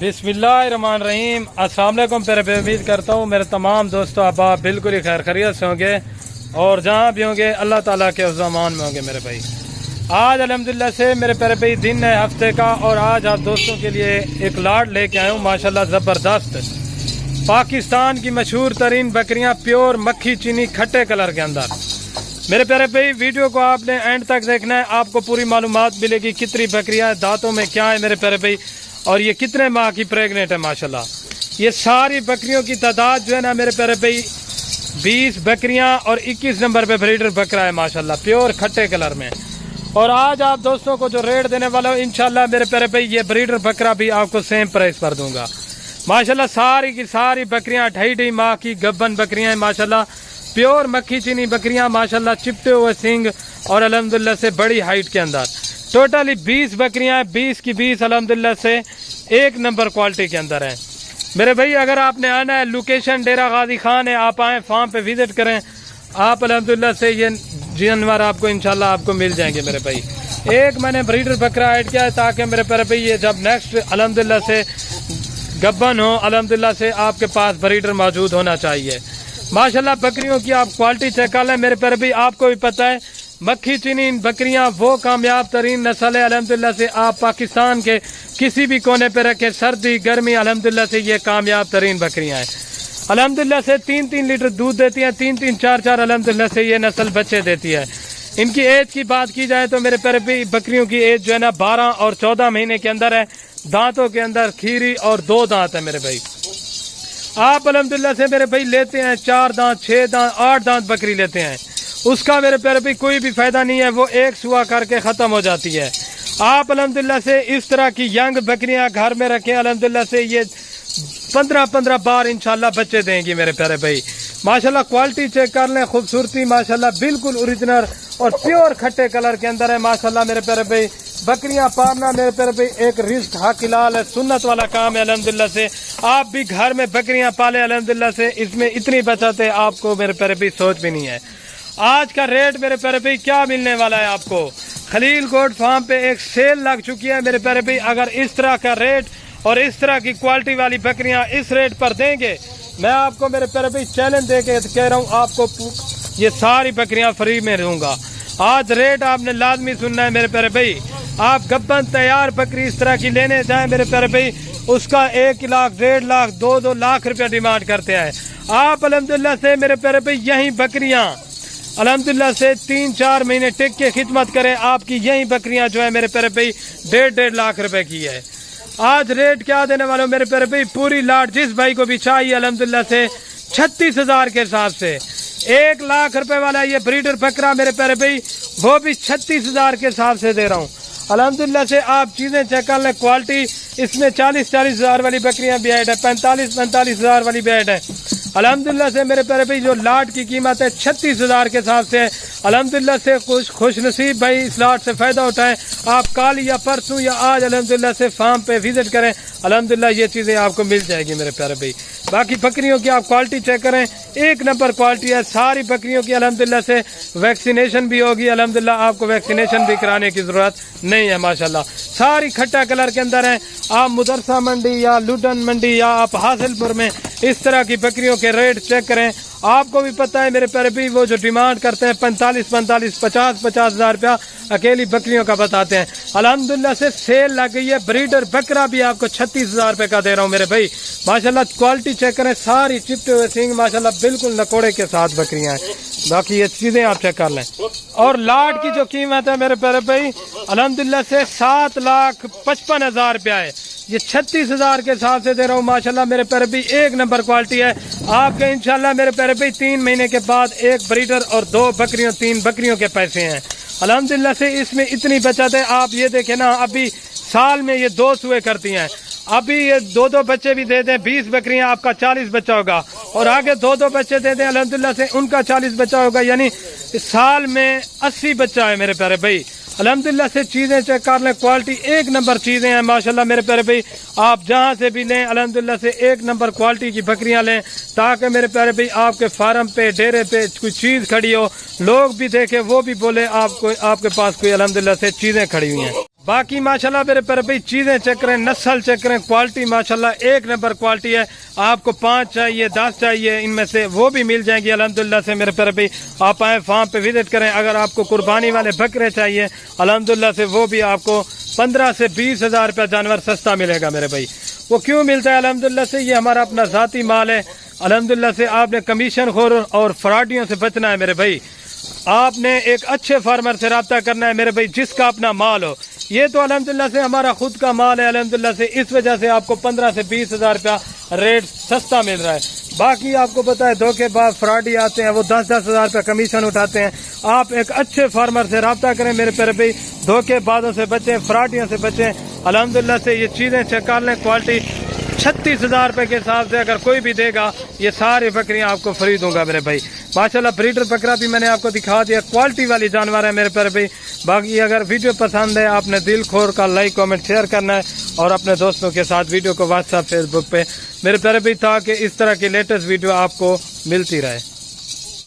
बिस्मिल्लाहिर्रहमानिर्रहीम। अस्सलाम वालेकुम। प्यारे पे उम्मीद करता हूँ मेरे तमाम दोस्तों आप बिल्कुल ही खैर खैरियत से होंगे और जहाँ भी होंगे अल्लाह ताला के ज़मान में होंगे। मेरे भाई आज अल्हम्दुलिल्लाह से मेरे प्यारे भाई दिन है हफ्ते का और आज आप दोस्तों के लिए एक लाट लेके आया हूँ माशाल्लाह ज़बरदस्त पाकिस्तान की मशहूर तरीन बकरियाँ प्योर मक्खी चीनी खट्टे कलर के अंदर। मेरे प्यारे भाई वीडियो को आपने एंड तक देखना है, आपको पूरी मालूमात मिलेगी कितनी बकरियाँ दांतों में क्या है मेरे प्यारे भाई और ये कितने माह की प्रेग्नेंट है। माशाल्लाह ये सारी बकरियों की तादाद जो है ना मेरे प्यारे भाई 20 बकरियां और 21 नंबर पे ब्रीडर बकरा है माशाल्लाह प्योर खट्टे कलर में। और आज आप दोस्तों को जो रेट देने वाला हूँ इंशाल्लाह मेरे प्यारे भाई ये ब्रीडर बकरा भी आपको सेम प्राइस पर दूंगा माशाल्लाह। सारी की सारी बकरियां 2.5 माह की गब्बन बकरियां हैं माशाल्लाह, प्योर मक्खी चीनी बकरियां माशाल्लाह, चिपटे हुए सिंग और अल्हम्दुलिल्लाह से बड़ी हाइट के अंदर। टोटली 20 बकरियां हैं, 20 की 20 अल्हम्दुलिल्लाह से एक नंबर क्वालिटी के अंदर है मेरे भाई। अगर आपने आना है लोकेशन डेरा गाजी खान है, आप आएँ फार्म पे विजिट करें, आप अल्हम्दुलिल्लाह से ये जानवर आपको इंशाल्लाह आपको मिल जाएंगे मेरे भाई। एक मैंने ब्रीडर बकरा ऐड किया है ताकि मेरे प्यारे भाई ये जब नेक्स्ट अल्हम्दुलिल्लाह से गब्बन हो अल्हम्दुलिल्लाह से आपके पास ब्रीडर मौजूद होना चाहिए माशाल्लाह। बकरियों की आप क्वालिटी चेक कर लें मेरे प्यारे भाई, आपको भी पता है मक्खी चीनी बकरियां वो कामयाब तरीन नस्ल है अल्हम्दुलिल्लाह से। आप पाकिस्तान के किसी भी कोने पे रखे सर्दी गर्मी अल्हम्दुलिल्लाह से ये कामयाब तरीन बकरियां हैं अल्हम्दुलिल्लाह से। 3-3 लीटर दूध देती हैं, 3-3 4-4 अल्हम्दुलिल्लाह से ये नस्ल बच्चे देती है। इनकी एज की बात की जाए तो मेरे प्यारे भाई बकरियों की एज जो है ना 12 और 14 महीने के अंदर है। दांतों के अंदर खीरी और 2 दांत है मेरे भाई। आप अल्हम्दुलिल्लाह से मेरे भाई लेते हैं 4 दांत 6 दांत 8 दांत बकरी लेते हैं, उसका मेरे प्यारे भाई कोई भी फायदा नहीं है, वो एक सुआ करके खत्म हो जाती है। आप अल्हम्दुलिल्लाह से इस तरह की यंग बकरियां घर में रखें अल्हम्दुलिल्लाह से ये 15-15 बार इंशाल्लाह बच्चे देंगी मेरे प्यारे भाई माशाल्लाह। क्वालिटी चेक कर लें, खूबसूरती माशाल्लाह बिल्कुल ओरिजिनल और प्योर खट्टे कलर के अंदर है माशाल्लाह मेरे प्यारे भाई। बकरियां पालना मेरे प्यारे भाई एक रिस्क हलाल है, सुन्नत वाला काम है अल्हम्दुलिल्लाह से। आप भी घर में बकरियां पाले अल्हम्दुलिल्लाह से, इसमें इतनी बचत है आपको मेरे प्यारे भाई सोच भी नहीं है। आज का रेट मेरे प्यारे भाई क्या मिलने वाला है आपको, खलील गोट फार्म पे एक सेल लग चुकी है मेरे प्यारे भाई। अगर इस तरह का रेट और इस तरह की क्वालिटी वाली बकरियां इस रेट पर देंगे, मैं आपको मेरे प्यारे भाई चैलेंज दे के कह रहा हूँ आपको ये सारी बकरियां फ्री में दूंगा। आज रेट आपने लाजमी सुनना है मेरे प्यारे भाई। आप गब्बन तैयार बकरी इस तरह की लेने जाए मेरे प्यारे भाई, उसका 1 लाख 1.5 लाख 2-2 लाख रुपया डिमांड करते हैं। आप अल्हम्दुलिल्लाह से मेरे प्यारे भाई यही बकरियां अल्हम्दुलिल्लाह से 3-4 महीने टिक के खिदमत करें, आपकी यही बकरियां जो है मेरे प्यारे भाई 1.5 लाख रुपए की है। आज रेट क्या देने वाले हो मेरे प्यारे भाई, पूरी लाट जिस भाई को भी चाहिए अल्हम्दुलिल्लाह से 36,000 के हिसाब से 1 लाख रुपए वाला ये ब्रीडर बकरा मेरे प्यारे भाई वो भी 36,000 के हिसाब से दे रहा हूँ अल्हम्दुलिल्लाह से। आप चीजें चेक कर लें, क्वालिटी इसमें 40-40 हज़ार वाली बकरियां भी ऐड है, 45-45 हज़ार वाली भी ऐड है अल्हम्दुलिल्लाह से मेरे प्यारे भाई। जो लाट की कीमत है 36,000 के हिसाब से अल्हम्दुलिल्लाह से। खुश नसीब भाई इस लाट से फायदा उठाएं। आप कल या परसों या आज अल्हम्दुलिल्लाह से फार्म पे विजिट करें, अल्हम्दुलिल्लाह ये चीजें आपको मिल जाएगी मेरे प्यारे भाई। बाकी बकरियों की आप क्वालिटी चेक करें, एक नंबर क्वालिटी है सारी बकरियों की अल्हम्दुलिल्लाह से। वैक्सीनेशन भी होगी अल्हम्दुलिल्लाह, आपको वैक्सीनेशन भी कराने की जरूरत नहीं है माशाल्लाह। सारी खट्टा कलर के अंदर है। आप मुदरसा मंडी या लुडन मंडी या आप हासिलपुर में इस तरह की बकरियों के रेट चेक करें, आपको भी पता है मेरे प्यारे भाई वो जो डिमांड करते हैं 45-45 50-50 हज़ार रुपया अकेली बकरियों का बताते हैं। अल्हम्दुलिल्लाह से सेल लग गई है, ब्रीडर बकरा भी आपको 36,000 रुपये का दे रहा हूँ मेरे भाई माशाल्लाह। क्वालिटी चेक करें, सारी चिपटे हुए सिंग माशाल्लाह बिल्कुल नकोड़े के साथ बकरियां हैं। बाकी ये चीजें आप चेक कर लें। और लाट की जो कीमत है मेरे प्यारे भाई अल्हम्दुलिल्लाह से 7,55,000 रुपया है, ये 36,000 के हिसाब से दे रहा हूँ माशाल्लाह मेरे प्यारे भाई। एक नंबर क्वालिटी है आपके इंशाल्लाह मेरे प्यारे भाई। 3 महीने के बाद 1 ब्रीडर और 2 बकरियों 3 बकरियों के पैसे हैं अल्हम्दुलिल्लाह से। इसमें इतनी बचत है, आप ये देखें ना, अभी साल में ये 2 सुए करती हैं, अभी ये 2-2 बच्चे भी दे दें 20 बकरियां आपका 40 बच्चा होगा, और आगे 2-2 बच्चे दे दें अल्हम्दुलिल्लाह से उनका 40 बच्चा होगा, यानी साल में 80 बच्चा है मेरे प्यारे भाई अल्हम्दुलिल्लाह से। चीजें चेक कर लें, क्वालिटी एक नंबर चीजें हैं माशाल्लाह मेरे प्यारे भाई। आप जहां से भी लें अल्हम्दुलिल्लाह से एक नंबर क्वालिटी की बकरियां लें, ताकि मेरे प्यारे भाई आपके फार्म पे डेरे पे कोई चीज खड़ी हो, लोग भी देखे वो भी बोले आपको आपके पास कोई अल्हम्दुलिल्लाह से चीजें खड़ी हुई हैं। باقی ماشاءاللہ میرے پیارے بھائی چیزیں چیک کریں، نسل چیک کریں، کوالٹی ماشاءاللہ ایک نمبر کوالٹی ہے۔ آپ کو 5 چاہیے 10 چاہیے، ان میں سے وہ بھی مل جائیں گی الحمدللہ سے میرے پیارے بھائی۔ آپ آئیں فارم پہ وزٹ کریں۔ اگر آپ کو قربانی والے بکرے چاہیے الحمدللہ سے وہ بھی آپ کو 15 سے 20 ہزار روپیہ جانور سستا ملے گا میرے بھائی۔ وہ کیوں ملتا ہے الحمدللہ سے؟ یہ ہمارا اپنا ذاتی مال ہے الحمدللہ سے۔ آپ نے کمیشن خور اور فراڈیوں سے بچنا ہے میرے بھائی۔ آپ نے ایک اچھے فارمر سے رابطہ کرنا ہے میرے بھائی، جس کا اپنا مال ہو۔ یہ تو الحمدللہ سے ہمارا خود کا مال ہے الحمدللہ سے، اس وجہ سے آپ کو 15 سے 20 ہزار روپیہ ریٹ سستا مل رہا ہے۔ باقی آپ کو پتا ہے دھوکے باز فراڈی آتے ہیں، وہ 10-10 ہزار روپیہ کمیشن اٹھاتے ہیں۔ آپ ایک اچھے فارمر سے رابطہ کریں میرے پیارے بھائی، دھوکے بازوں سے بچیں، فراڈیوں سے بچیں الحمدللہ سے۔ یہ چیزیں چیک کر لیں، کوالٹی 36,000 روپے کے حساب سے اگر کوئی بھی دے گا یہ ساری بکریاں آپ کو فری دوں گا میرے بھائی۔ ماشاءاللہ بریڈر بکرا بھی میں نے آپ کو دکھا دیا، کوالٹی والی جانور ہے میرے پیارے بھائی۔ باقی اگر ویڈیو پسند ہے آپ نے دل کھول کا لائک کامنٹ شیئر کرنا ہے اور اپنے دوستوں کے ساتھ ویڈیو کو واٹس ایپ فیس بک پہ میرے پیارے بھائی، تاکہ اس طرح کی لیٹسٹ ویڈیو آپ کو ملتی رہے۔